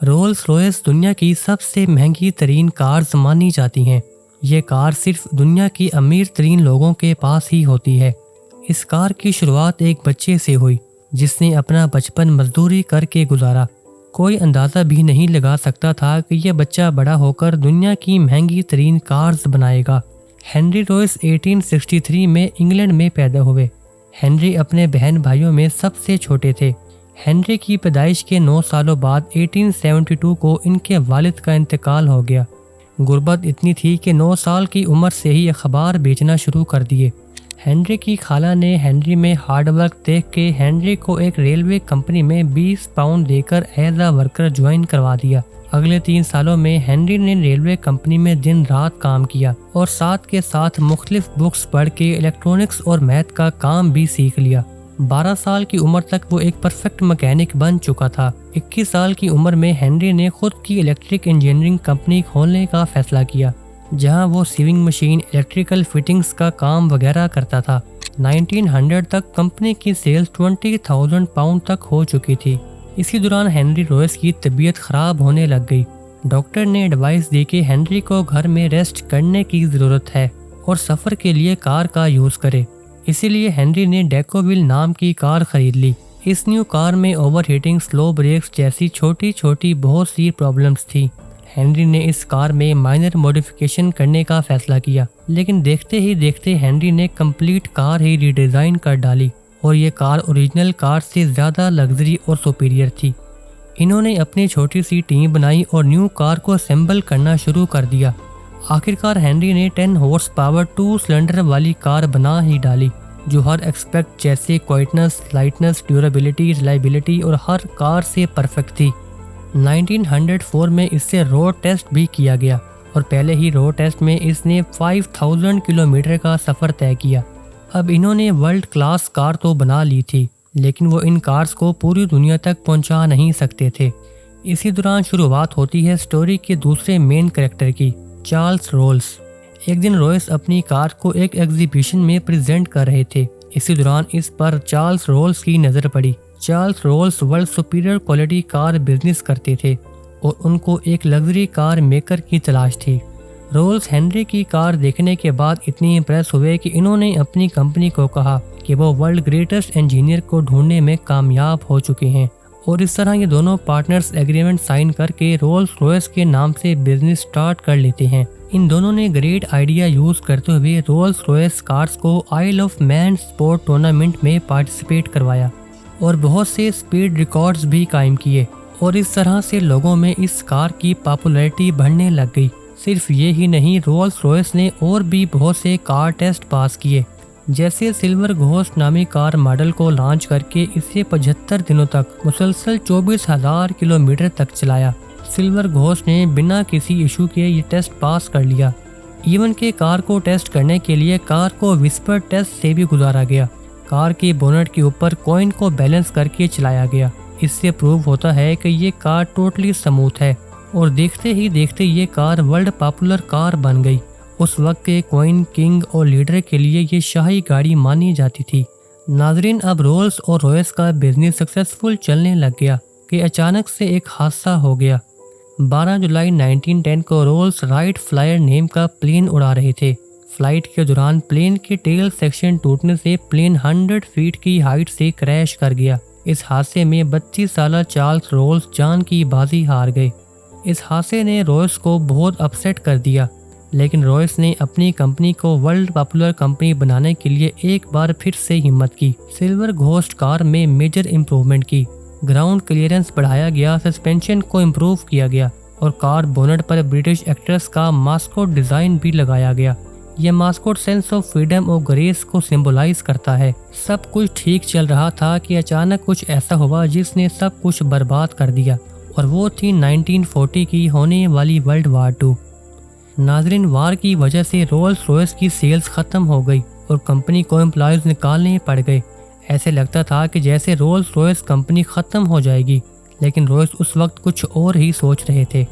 Rules Royce دنیا کی سب سے مہنگی ترین کارز مانی جاتی ہیں۔ یہ کار صرف دنیا کی امیر ترین لوگوں کے پاس ہی ہوتی ہے۔ اس کار کی شروعات ایک بچے سے ہوئی جس نے اپنا بچپن مزدوری کر کے گزارا۔ کوئی اندازہ بھی نہیں لگا سکتا تھا کہ یہ بچہ بڑا ہو کر دنیا کی مہنگی ترین کارز بنائے گا۔ ہنری رویس 1863 میں انگلینڈ میں پیدا ہوئے۔ ہنری اپنے بہن بھائیوں میں سب سے چھوٹے تھے۔ ہنری کی پیدائش کے 9 سالوں بعد 1872 کو ان کے والد کا انتقال ہو گیا۔ غربت اتنی تھی کہ 9 سال کی عمر سے ہی اخبار بیچنا شروع کر دیے۔ ہنری کی خالہ نے ہنری میں ہارڈ ورک دیکھ کے ہنری کو ایک ریلوے کمپنی میں 20 پاؤنڈ دے کر ایز اے ورکر جوائن کروا دیا۔ اگلے 3 سالوں میں ہنری نے ریلوے کمپنی میں دن رات کام کیا اور ساتھ کے ساتھ مختلف بکس پڑھ کے الیکٹرونکس اور میتھ کا کام بھی سیکھ لیا۔ 12 سال کی عمر تک وہ ایک پرفیکٹ مکینک بن چکا تھا۔ 21 سال کی عمر میں ہنری نے خود کی الیکٹرک انجینئرنگ کمپنی کھولنے کا فیصلہ کیا، جہاں وہ سیونگ مشین، الیکٹریکل فٹنگز کا کام وغیرہ کرتا تھا۔ 1900 تک کمپنی کی سیلز 20,000 پاؤنڈ تک ہو چکی تھی۔ اسی دوران ہنری رویس کی طبیعت خراب ہونے لگ گئی۔ ڈاکٹر نے ایڈوائس دی کہ ہنری کو گھر میں ریسٹ کرنے کی ضرورت ہے اور سفر کے لیے کار کا یوز کرے۔ اسی لیے ہنری نے ڈیکوویل نام کی کار خرید لی۔ اس نیو کار میں اوور ہیٹنگ، سلو بریکس جیسی چھوٹی چھوٹی بہت سی پرابلمز تھی۔ ہنری نے اس کار میں مائنر موڈیفیکیشن کرنے کا فیصلہ کیا، لیکن دیکھتے ہی دیکھتے ہنری نے کمپلیٹ کار ہی ری ڈیزائن کر ڈالی اور یہ کار اوریجنل کار سے زیادہ لگژری اور سپیریئر تھی۔ انہوں نے اپنی چھوٹی سی ٹیم بنائی اور نیو کار کو اسمبل کرنا شروع کر دیا۔ آخرکار ہنری نے 10 ہارس پاور 2 سلنڈر والی کار بنا ہی ڈالی، جو ہر ایکسپیکٹ جیسے کوائٹنس، لائٹنس، ڈیورابلٹی، ریلائبلٹی اور ہر کار سے پرفیکٹ تھی۔ 1904 میں اس سے روڈ ٹیسٹ بھی کیا گیا اور پہلے ہی روڈ ٹیسٹ میں اس نے 5000 کلومیٹر کا سفر طے کیا۔ اب انہوں نے ورلڈ کلاس کار تو بنا لی تھی، لیکن وہ ان کارز کو پوری دنیا تک پہنچا نہیں سکتے تھے۔ اسی دوران شروعات ہوتی ہے سٹوری کے دوسرے مین کریکٹر کی، چارلس رولس۔ ایک دن رویس اپنی کار کو ایک ایگزیبیشن میں پریزنٹ کر رہے تھے۔ اسی دوران اس پر چارلس رولس کی نظر پڑی۔ Charles Rolls world superior quality car business کرتے تھے اور ان کو ایک لگژری کار میکر کی تلاش تھی۔ رولس ہنری کی کار دیکھنے کے بعد اتنی امپریس ہوئے کہ انہوں نے اپنی کمپنی کو کہا کہ وہ ورلڈ گریٹسٹ انجینئر کو ڈھونڈنے میں کامیاب ہو چکے ہیں، اور اس طرح یہ دونوں پارٹنرز ایگریمنٹ سائن کر کے رولس رویس کے نام سے بزنس سٹارٹ کر لیتے ہیں۔ ان دونوں نے گریٹ آئیڈیا یوز کرتے ہوئے رولس رویس کارز کو Isle of Man support tournament میں پارٹیسپیٹ کروایا اور بہت سے سپیڈ ریکارڈز بھی قائم کیے، اور اس طرح سے لوگوں میں اس کار کی پاپولیرٹی بڑھنے لگ گئی۔ صرف یہ ہی نہیں، رولس رویس نے اور بھی بہت سے کار ٹیسٹ پاس کیے، جیسے سلور گھوسٹ نامی کار ماڈل کو لانچ کر کے اسے 75 دنوں تک مسلسل 24,000 کلومیٹر تک چلایا۔ سلور گھوسٹ نے بنا کسی ایشو کے یہ ٹیسٹ پاس کر لیا۔ ایون کہ کار کو ٹیسٹ کرنے کے لیے کار کو وسپر ٹیسٹ سے بھی گزارا گیا۔ کار کے بونٹ کے اوپر کوئن کو بیلنس کر کے چلایا گیا۔ اس سے پروو ہوتا ہے کہ یہ کار ٹوٹلی سموتھ ہے، اور دیکھتے ہی دیکھتے یہ کار ورلڈ پاپولر کار بن گئی۔ اس وقت کے کوئن کنگ اور لیڈر کے لیے یہ شاہی گاڑی مانی جاتی تھی۔ ناظرین، اب رولس اور رویس کا بزنس سکسیسفل چلنے لگ گیا کہ اچانک سے ایک حادثہ ہو گیا۔ 12 جولائی 1910 کو رولس رائٹ فلائر نیم کا پلین اڑا رہے تھے۔ فلائٹ کے دوران پلین کی ٹیل سیکشن ٹوٹنے سے پلین 100 فیٹ کی ہائٹ سے کریش کر گیا۔ اس حادثے میں 32 سالہ چارلس رولس جان کی بازی ہار گئے۔ اس حادثے نے رویس کو بہت اپسیٹ کر دیا، لیکن رویس نے اپنی کمپنی کو ورلڈ پاپولر کمپنی بنانے کے لیے ایک بار پھر سے ہمت کی۔ سلور گھوسٹ کار میں میجر امپروومنٹ کی، گراؤنڈ کلیئرنس بڑھایا گیا، سسپینشن کو امپروو کیا گیا، اور کار بونٹ پر برٹش ایکٹریس کا ماسکوٹ ڈیزائن بھی لگایا گیا۔ یہ ماسکوٹ سینس آف فریڈم اور گریس کو سمبولائز کرتا ہے۔ سب کچھ ٹھیک چل رہا تھا کہ اچانک کچھ ایسا ہوا جس نے سب کچھ برباد کر دیا، اور وہ تھی 1940 کی ہونے والی ورلڈ وار 2۔ ناظرین، وار کی وجہ سے رولس رویس کی سیلز ختم ہو گئی اور کمپنی کو امپلائیز نکالنے پڑ گئے۔ ایسے لگتا تھا کہ جیسے رولس رویس کمپنی ختم ہو جائے گی، لیکن رویس اس وقت کچھ اور ہی سوچ رہے تھے۔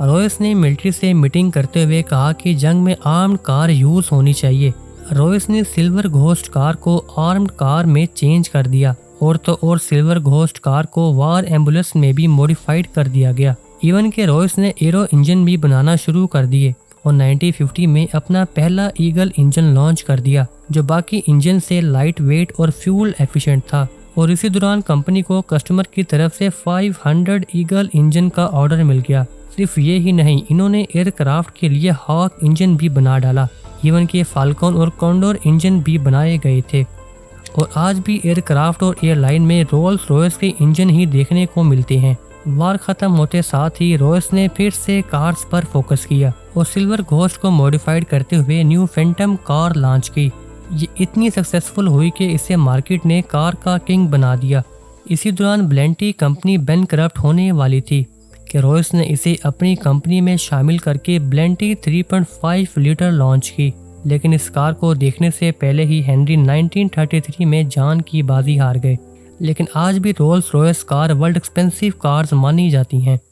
رویس نے ملٹری سے میٹنگ کرتے ہوئے کہا کہ جنگ میں آرمڈ کار یوز ہونی چاہیے۔ رویس نے سلور گھوسٹ کار کو آرمڈ کار میں چینج کر دیا، اور تو اور سلور گھوسٹ کار کو وار ایمبولینس میں بھی موڈیفائڈ کر دیا گیا۔ ایون کہ رائس نے ایرو انجن بھی بنانا شروع کر دیے اور 1950 میں اپنا پہلا ایگل انجن لانچ کر دیا جو باقی انجن سے لائٹ ویٹ اور فیول ایفیشینٹ تھا، اور اسی دوران کمپنی کو کسٹمر کی طرف سے 500 ایگل انجن کا آرڈر مل گیا۔ صرف یہ ہی نہیں، انہوں نے ایئر کرافٹ کے لیے ہاک انجن بھی بنا ڈالا، ایون کہ فالکون اور کونڈور انجن بھی بنائے گئے تھے، اور آج بھی ایئر کرافٹ اور ایئر لائن میں رولز رائس کے انجن ہی دیکھنے کو ملتے ہیں۔ وار ختم ہوتے ساتھ ہی رائس نے پھر سے کارز پر فوکس کیا اور سلور گھوسٹ کو موڈیفائڈ کرتے ہوئے نیو فینٹم کار لانچ کی۔ یہ اتنی سکسیسفل ہوئی کہ اسے مارکیٹ نے کار کا کنگ بنا دیا۔ اسی دوران بلینٹی کمپنی بین کرپٹ ہونے والی تھی کہ رائس نے اسے اپنی کمپنی میں شامل کر کے بلینٹی 3.5 لیٹر لانچ کی، لیکن اس کار کو دیکھنے سے پہلے ہی ہنری 1933 میں جان کی بازی ہار گئے۔ لیکن آج بھی رولز رائس کار ورلڈ ایکسپینسو کارز مانی جاتی ہیں۔